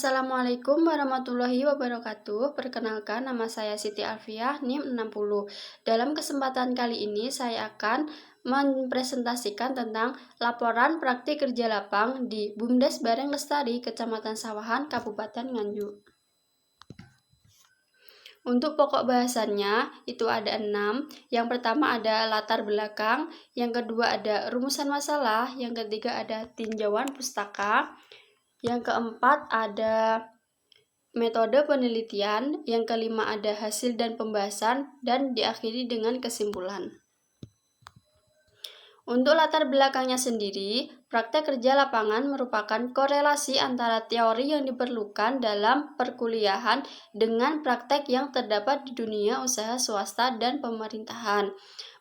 Assalamualaikum warahmatullahi wabarakatuh. Perkenalkan, nama saya Siti Alfiah, NIM 60. Dalam kesempatan kali ini saya akan mempresentasikan tentang laporan praktik kerja lapang di BUMDes Bareng Lestari, Kecamatan Sawahan, Kabupaten Nganjuk. Untuk pokok bahasannya itu ada 6. Yang pertama ada latar belakang, yang kedua ada rumusan masalah, yang ketiga ada tinjauan pustaka, yang keempat ada metode penelitian, yang kelima ada hasil dan pembahasan, dan diakhiri dengan kesimpulan. Untuk latar belakangnya sendiri, praktek kerja lapangan merupakan korelasi antara teori yang diperlukan dalam perkuliahan dengan praktek yang terdapat di dunia usaha swasta dan pemerintahan.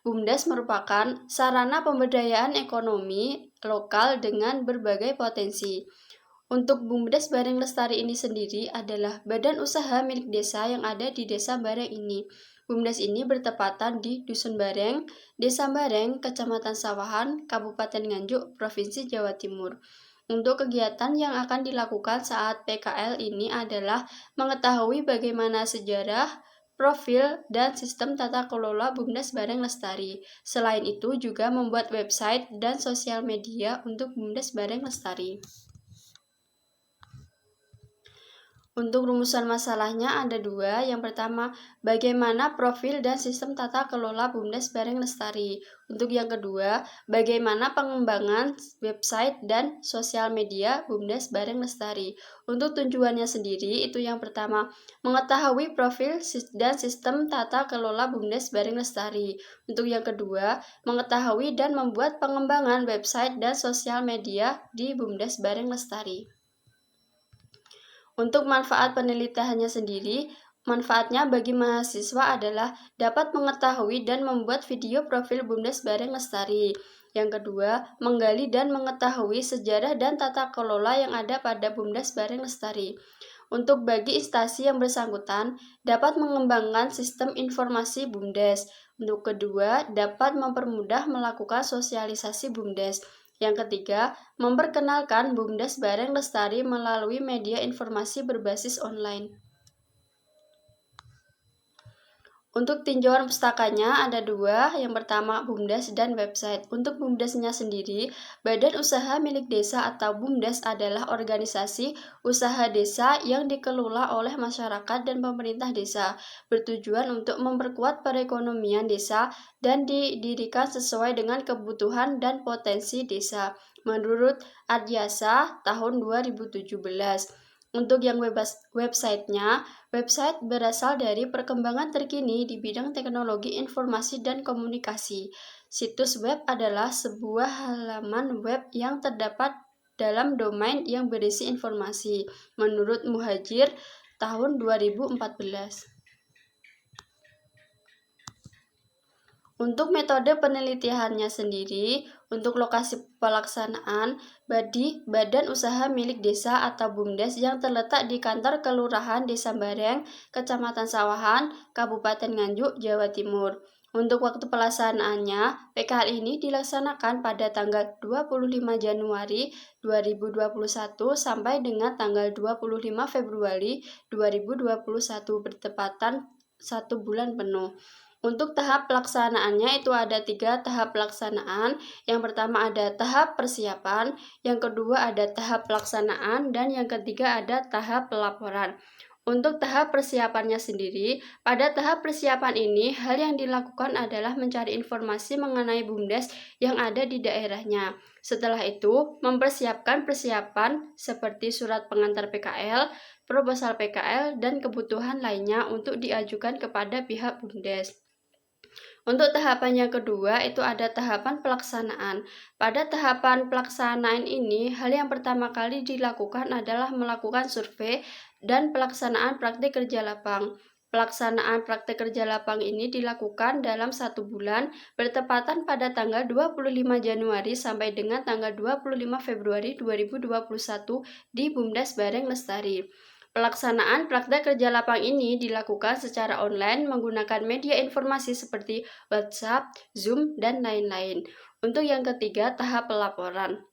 BUMDes merupakan sarana pemberdayaan ekonomi lokal dengan berbagai potensi. Untuk BUMDes Bareng Lestari ini sendiri adalah badan usaha milik desa yang ada di Desa Bareng ini. BUMDes ini bertepatan di Dusun Bareng, Desa Bareng, Kecamatan Sawahan, Kabupaten Nganjuk, Provinsi Jawa Timur. Untuk kegiatan yang akan dilakukan saat PKL ini adalah mengetahui bagaimana sejarah, profil, dan sistem tata kelola BUMDes Bareng Lestari. Selain itu juga membuat website dan sosial media untuk BUMDes Bareng Lestari. Untuk rumusan masalahnya ada 2. Yang pertama, bagaimana profil dan sistem tata kelola BUMDes Bareng Lestari. Untuk yang kedua, bagaimana pengembangan website dan sosial media BUMDes Bareng Lestari. Untuk tujuannya sendiri itu yang pertama, mengetahui profil dan sistem tata kelola BUMDes Bareng Lestari. Untuk yang kedua, mengetahui dan membuat pengembangan website dan sosial media di BUMDes Bareng Lestari. Untuk manfaat penelitiannya sendiri, manfaatnya bagi mahasiswa adalah dapat mengetahui dan membuat video profil BUMDes Bareng Lestari. Yang kedua, menggali dan mengetahui sejarah dan tata kelola yang ada pada BUMDes Bareng Lestari. Untuk bagi instansi yang bersangkutan, dapat mengembangkan sistem informasi BUMDes. Untuk kedua, dapat mempermudah melakukan sosialisasi BUMDes. Yang ketiga, memperkenalkan BUMDes Bareng Lestari melalui media informasi berbasis online. Untuk tinjauan pustakanya ada 2, yang pertama BUMDes dan website. Untuk BUMDesnya sendiri, badan usaha milik desa atau BUMDes adalah organisasi usaha desa yang dikelola oleh masyarakat dan pemerintah desa, bertujuan untuk memperkuat perekonomian desa dan didirikan sesuai dengan kebutuhan dan potensi desa, menurut Adyasa tahun 2017. Untuk yang websitenya, website berasal dari perkembangan terkini di bidang teknologi informasi dan komunikasi. Situs web adalah sebuah halaman web yang terdapat dalam domain yang berisi informasi, menurut Muhajir tahun 2014. Untuk metode penelitiannya sendiri, untuk lokasi pelaksanaan, badan usaha milik desa atau BUMDes yang terletak di kantor Kelurahan Desa Bareng, Kecamatan Sawahan, Kabupaten Nganjuk, Jawa Timur. Untuk waktu pelaksanaannya, PKL ini dilaksanakan pada tanggal 25 Januari 2021 sampai dengan tanggal 25 Februari 2021 bertepatan 1 bulan penuh. Untuk tahap pelaksanaannya itu ada 3 tahap pelaksanaan. Yang pertama ada tahap persiapan, yang kedua ada tahap pelaksanaan, dan yang ketiga ada tahap pelaporan. Untuk tahap persiapannya sendiri, pada tahap persiapan ini, hal yang dilakukan adalah mencari informasi mengenai BUMDes yang ada di daerahnya. Setelah itu, mempersiapkan persiapan seperti surat pengantar PKL, proposal PKL, dan kebutuhan lainnya untuk diajukan kepada pihak BUMDes. Untuk tahapan yang kedua itu ada tahapan pelaksanaan. Pada tahapan pelaksanaan ini, hal yang pertama kali dilakukan adalah melakukan survei dan pelaksanaan praktik kerja lapang. Pelaksanaan praktik kerja lapang ini dilakukan dalam 1 bulan, bertepatan pada tanggal 25 Januari sampai dengan tanggal 25 Februari 2021 di BUMDes Bareng Lestari. Pelaksanaan praktek kerja lapang ini dilakukan secara online menggunakan media informasi seperti WhatsApp, Zoom, dan lain-lain. Untuk yang ketiga, tahap pelaporan.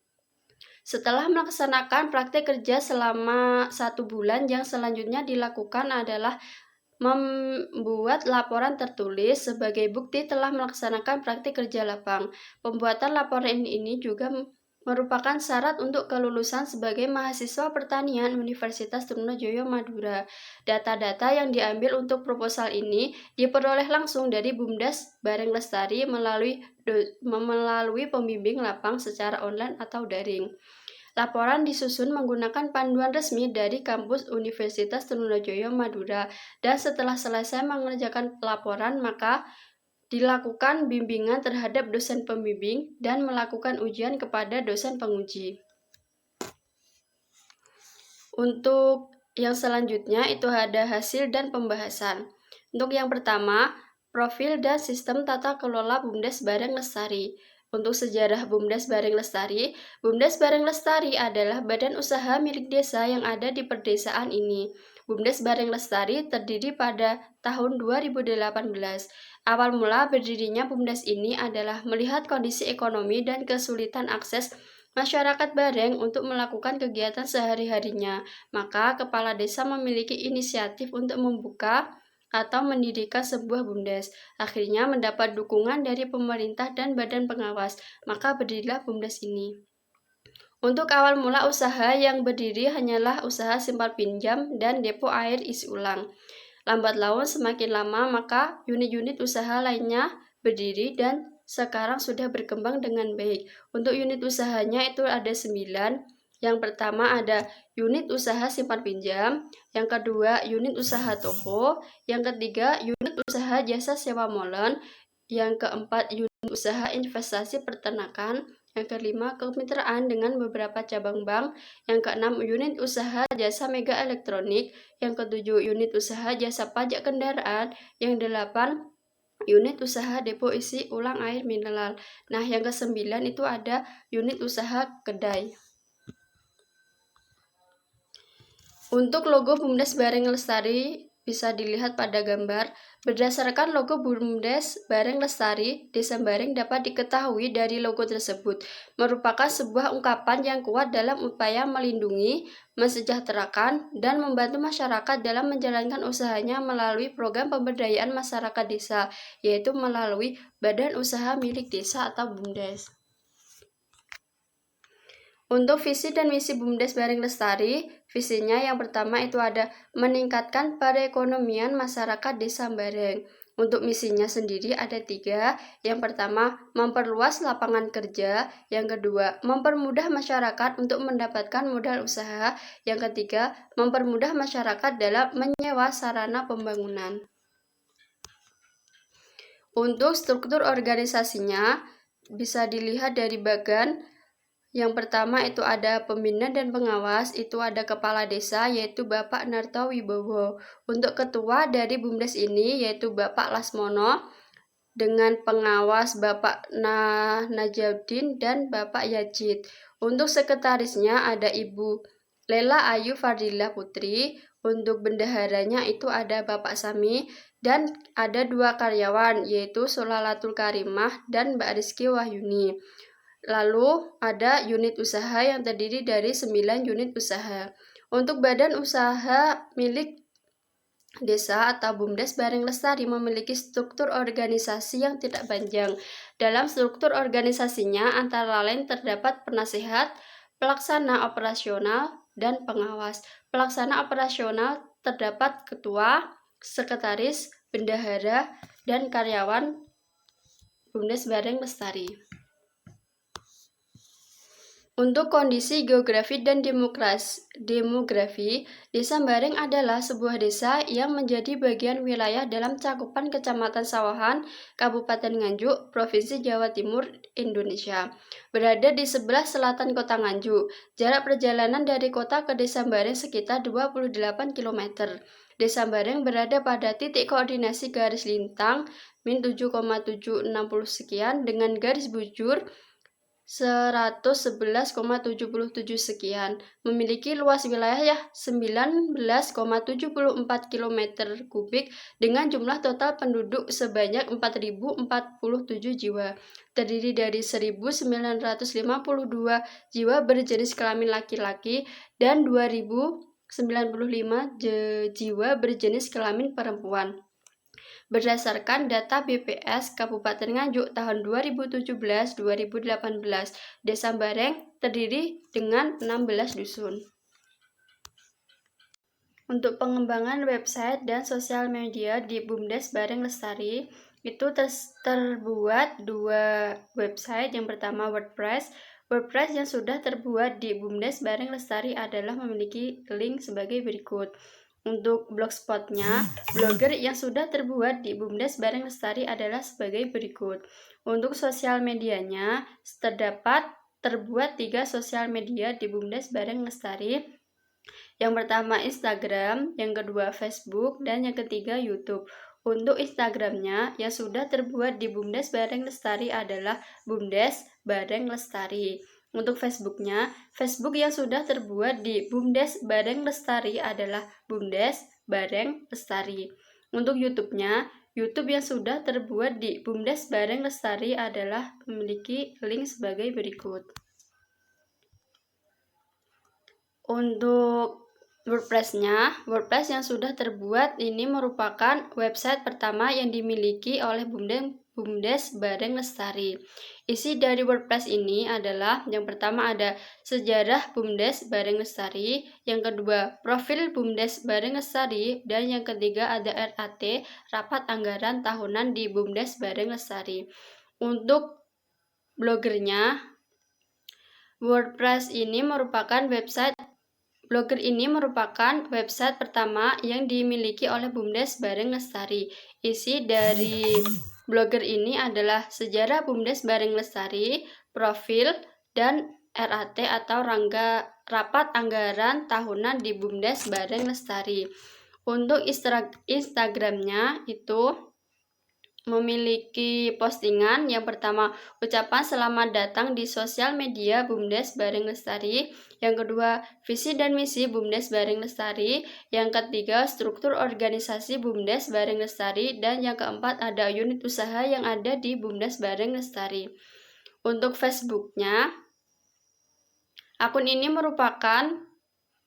Setelah melaksanakan praktek kerja selama 1 bulan, yang selanjutnya dilakukan adalah membuat laporan tertulis sebagai bukti telah melaksanakan praktik kerja lapang. Pembuatan laporan ini juga merupakan syarat untuk kelulusan sebagai mahasiswa pertanian Universitas Trunojoyo Madura. Data-data yang diambil untuk proposal ini diperoleh langsung dari Bumdes Bareng Lestari melalui pembimbing lapang secara online atau daring. Laporan disusun menggunakan panduan resmi dari kampus Universitas Trunojoyo Madura, dan setelah selesai mengerjakan laporan maka dilakukan bimbingan terhadap dosen pembimbing dan melakukan ujian kepada dosen penguji. Untuk yang selanjutnya itu ada hasil dan pembahasan. Untuk yang pertama, profil dan sistem tata kelola Bumdes Bareng Lestari. Untuk sejarah Bumdes Bareng Lestari, Bumdes Bareng Lestari adalah badan usaha milik desa yang ada di perdesaan ini. Bumdes Bareng Lestari terdiri pada tahun 2018. Awal mula berdirinya Bumdes ini adalah melihat kondisi ekonomi dan kesulitan akses masyarakat Bareng untuk melakukan kegiatan sehari-harinya. Maka kepala desa memiliki inisiatif untuk membuka atau mendirikan sebuah Bumdes. Akhirnya mendapat dukungan dari pemerintah dan badan pengawas, maka berdirilah Bumdes ini. Untuk awal mula usaha yang berdiri hanyalah usaha simpan pinjam dan depo air isi ulang. Lambat laun semakin lama maka unit-unit usaha lainnya berdiri dan sekarang sudah berkembang dengan baik. Untuk unit usahanya itu ada 9. Yang pertama ada unit usaha simpan pinjam, yang kedua unit usaha toko, yang ketiga unit usaha jasa sewa molen, yang keempat unit usaha investasi peternakan, yang kelima kemitraan dengan beberapa cabang bank, yang keenam unit usaha jasa mega elektronik, yang ketujuh unit usaha jasa pajak kendaraan, yang delapan unit usaha depo isi ulang air mineral. Nah, yang kesembilan itu ada unit usaha kedai. Untuk logo Bumdes Bareng Lestari bisa dilihat pada gambar. Berdasarkan logo Bumdes Bareng Lestari, Desa Bareng dapat diketahui dari logo tersebut merupakan sebuah ungkapan yang kuat dalam upaya melindungi, mensejahterakan, dan membantu masyarakat dalam menjalankan usahanya melalui program pemberdayaan masyarakat desa, yaitu melalui Badan Usaha Milik Desa atau Bumdes. Untuk visi dan misi Bumdes Bareng Lestari, visinya yang pertama itu ada meningkatkan perekonomian masyarakat Desa Bareng. Untuk misinya sendiri ada 3. Yang pertama, memperluas lapangan kerja. Yang kedua, mempermudah masyarakat untuk mendapatkan modal usaha. Yang ketiga, mempermudah masyarakat dalam menyewa sarana pembangunan. Untuk struktur organisasinya bisa dilihat dari bagan. Yang pertama itu ada pembina dan pengawas, itu ada kepala desa yaitu Bapak Narto Wibowo. Untuk ketua dari Bumdes ini yaitu Bapak Lasmono, dengan pengawas Bapak Najaudin dan Bapak Yajid. Untuk sekretarisnya ada Ibu Lela Ayu Fardila Putri. Untuk bendaharanya itu ada Bapak Sami, dan ada 2 karyawan yaitu Solalatul Karimah dan Mbak Rizky Wahyuni. Lalu ada unit usaha yang terdiri dari 9 unit usaha. Untuk badan usaha milik desa atau Bumdes Bareng Lestari memiliki struktur organisasi yang tidak panjang. Dalam struktur organisasinya antara lain terdapat penasihat, pelaksana operasional, dan pengawas. Pelaksana operasional terdapat ketua, sekretaris, bendahara, dan karyawan Bumdes Bareng Lestari. Untuk kondisi geografi dan demografi, Desa Bareng adalah sebuah desa yang menjadi bagian wilayah dalam cakupan Kecamatan Sawahan, Kabupaten Nganjuk, Provinsi Jawa Timur, Indonesia. Berada di sebelah selatan kota Nganjuk. Jarak perjalanan dari kota ke Desa Bareng sekitar 28 km. Desa Bareng berada pada titik koordinasi garis lintang min 7,760 sekian dengan garis bujur 111,77 sekian, memiliki luas wilayah 19,74 km kubik dengan jumlah total penduduk sebanyak 4.047 jiwa, terdiri dari 1.952 jiwa berjenis kelamin laki-laki dan 2.095 jiwa berjenis kelamin perempuan. Berdasarkan data BPS Kabupaten Nganjuk tahun 2017-2018, Desa Bareng terdiri dengan 16 dusun. Untuk pengembangan website dan sosial media di BUMDes Bareng Lestari, itu terbuat 2 website. Yang pertama WordPress. WordPress yang sudah terbuat di BUMDes Bareng Lestari adalah memiliki link sebagai berikut. Untuk blogspotnya, blogger yang sudah terbuat di BUMDes Bareng Lestari adalah sebagai berikut. Untuk sosial medianya, terbuat 3 sosial media di BUMDes Bareng Lestari. Yang pertama Instagram, yang kedua Facebook, dan yang ketiga YouTube. Untuk Instagramnya yang sudah terbuat di BUMDes Bareng Lestari adalah BUMDes Bareng Lestari. Untuk Facebooknya, Facebook yang sudah terbuat di BUMDes Bareng Lestari adalah BUMDes Bareng Lestari. Untuk YouTube-nya, YouTube yang sudah terbuat di BUMDes Bareng Lestari adalah memiliki link sebagai berikut. Untuk WordPress-nya, WordPress yang sudah terbuat ini merupakan website pertama yang dimiliki oleh BUMDes Bareng Lestari. Isi dari WordPress ini adalah yang pertama ada sejarah BUMDes Bareng Lestari, yang kedua profil BUMDes Bareng Lestari, dan yang ketiga ada RAT, Rapat Anggaran Tahunan di BUMDes Bareng Lestari. Untuk blogernya, WordPress ini merupakan Blogger ini merupakan website pertama yang dimiliki oleh BUMDes Bareng Lestari. Isi dari blogger ini adalah sejarah BUMDes Bareng Lestari, profil, dan RAT atau Rapat Anggaran Tahunan di BUMDes Bareng Lestari. Untuk Instagramnya itu memiliki postingan. Yang pertama, ucapan selamat datang di sosial media BUMDes Bareng Lestari. Yang kedua, visi dan misi BUMDes Bareng Lestari. Yang ketiga, struktur organisasi BUMDes Bareng Lestari. Dan yang keempat, ada unit usaha yang ada di BUMDes Bareng Lestari. Untuk Facebooknya, akun ini merupakan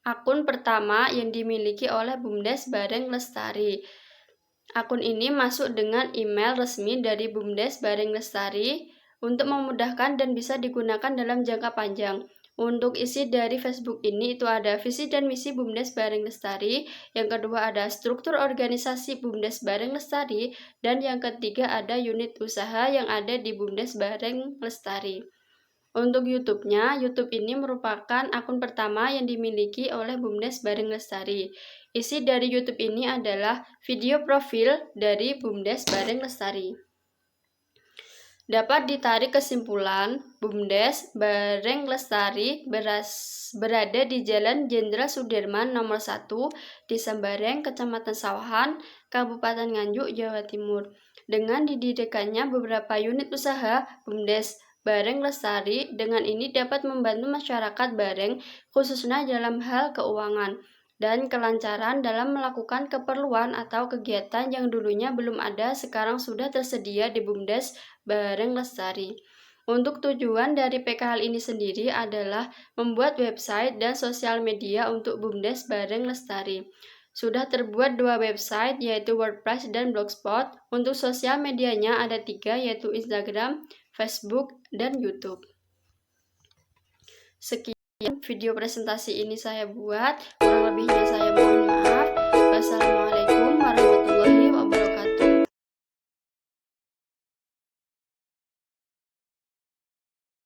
akun pertama yang dimiliki oleh BUMDes Bareng Lestari. Akun ini masuk dengan email resmi dari BUMDes Bareng Lestari untuk memudahkan dan bisa digunakan dalam jangka panjang. Untuk isi dari Facebook ini itu ada visi dan misi BUMDes Bareng Lestari, yang kedua ada struktur organisasi BUMDes Bareng Lestari, dan yang ketiga ada unit usaha yang ada di BUMDes Bareng Lestari. Untuk YouTube-nya, YouTube ini merupakan akun pertama yang dimiliki oleh BUMDes Bareng Lestari. Isi dari YouTube ini adalah video profil dari BUMDes Bareng Lestari. Dapat ditarik kesimpulan, BUMDes Bareng Lestari berada di Jalan Jenderal Sudirman nomor 1, Desa Bareng, Kecamatan Sawahan, Kabupaten Nganjuk, Jawa Timur. Dengan didirikannya beberapa unit usaha, BUMDes Bareng Lestari dengan ini dapat membantu masyarakat Bareng khususnya dalam hal keuangan dan kelancaran dalam melakukan keperluan atau kegiatan yang dulunya belum ada sekarang sudah tersedia di BUMDes Bareng Lestari. Untuk tujuan dari PKL ini sendiri adalah membuat website dan sosial media untuk BUMDes Bareng Lestari. Sudah terbuat 2 website yaitu WordPress dan Blogspot. Untuk sosial medianya ada 3 yaitu Instagram, Facebook, dan YouTube. Sekian video presentasi ini saya buat, kurang lebihnya saya mohon maaf.